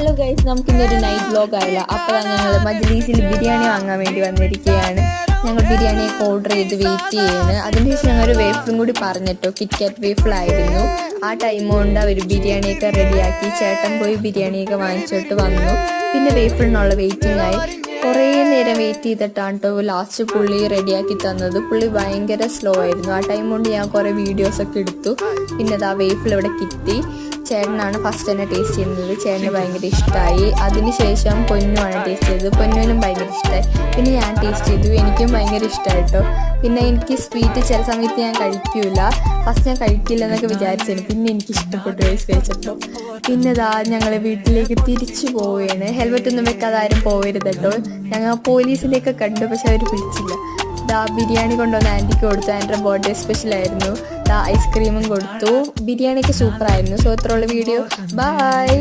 Hello guys, നമുക്കിന്നൊരു night vlog ആയില്ല. അപ്പോൾ ഞങ്ങൾ മജ്ലീസിൽ ബിരിയാണി വാങ്ങാൻ വേണ്ടി വന്നിരിക്കുകയാണ്. ഞങ്ങൾ ബിരിയാണിയൊക്കെ ഓർഡർ ചെയ്ത് വെയിറ്റ് ചെയ്യുന്നു. അതിനുശേഷം ഞങ്ങൾ ഒരു വേഫിളും കൂടി പറഞ്ഞിട്ടോ, കിറ്റ്കാറ്റ് വേഫിളായിരുന്നു. ആ ടൈം കൊണ്ട് അവർ ബിരിയാണിയൊക്കെ റെഡിയാക്കി. ചേട്ടൻ പോയി ബിരിയാണിയൊക്കെ വാങ്ങിച്ചിട്ട് വന്നു. പിന്നെ വേഫിളിനുള്ള വെയിറ്റിംഗ് ആയി. കുറേ നേരം വെയിറ്റ് ചെയ്തിട്ടാണ് കേട്ടോ ലാസ്റ്റ് പുള്ളി റെഡിയാക്കി തന്നത്. പുള്ളി ഭയങ്കര സ്ലോ ആയിരുന്നു. ആ ടൈം കൊണ്ട് ഞാൻ കുറേ വീഡിയോസൊക്കെ എടുത്തു. പിന്നെ അത് ആ വേഫിൾ ഇവിടെ കിട്ടി. ചേട്ടനാണ് ഫസ്റ്റ് തന്നെ ടേസ്റ്റ് ചെയ്യുന്നത്. ചേട്ടന് ഭയങ്കര ഇഷ്ടമായി. അതിനുശേഷം പൊന്നുമാണ് ടേസ്റ്റ് ചെയ്തത്. പൊന്നുവിനും ഭയങ്കര ഇഷ്ടമായി. പിന്നെ ഞാൻ ടേസ്റ്റ് ചെയ്തു. എനിക്കും ഭയങ്കര ഇഷ്ടമായി കേട്ടോ. പിന്നെ എനിക്ക് സ്വീറ്റ് ചില സമയത്ത് ഞാൻ കഴിക്കില്ല. ഫസ്റ്റ് ഞാൻ കഴിക്കില്ല എന്നൊക്കെ വിചാരിച്ചിരുന്നു. പിന്നെ എനിക്ക് ഇഷ്ടപ്പെട്ടു കഴിച്ചപ്പോൾ. പിന്നെ ഇതാ ഞങ്ങൾ വീട്ടിലേക്ക് തിരിച്ചു പോവുകയാണ്. ഹെൽമെറ്റ് ഒന്നും വെക്കാതെ ആരും പോകരുത് കേട്ടോ. ഞങ്ങൾ പോലീസിനെയൊക്കെ കണ്ടു, പക്ഷെ അവർ പിടിച്ചില്ല. ബിരിയാണി കൊണ്ടുവന്ന് ആൻറ്റിക്ക് കൊടുത്തു. ആൻറ്റിയുടെ ബർത്ത്ഡേ സ്പെഷ്യലായിരുന്നു. ഐസ്ക്രീമും കൊടുത്തു. ബിരിയാണിയൊക്കെ സൂപ്പറായിരുന്നു. സോ ഇത്രയുള്ള വീഡിയോ. ബൈ.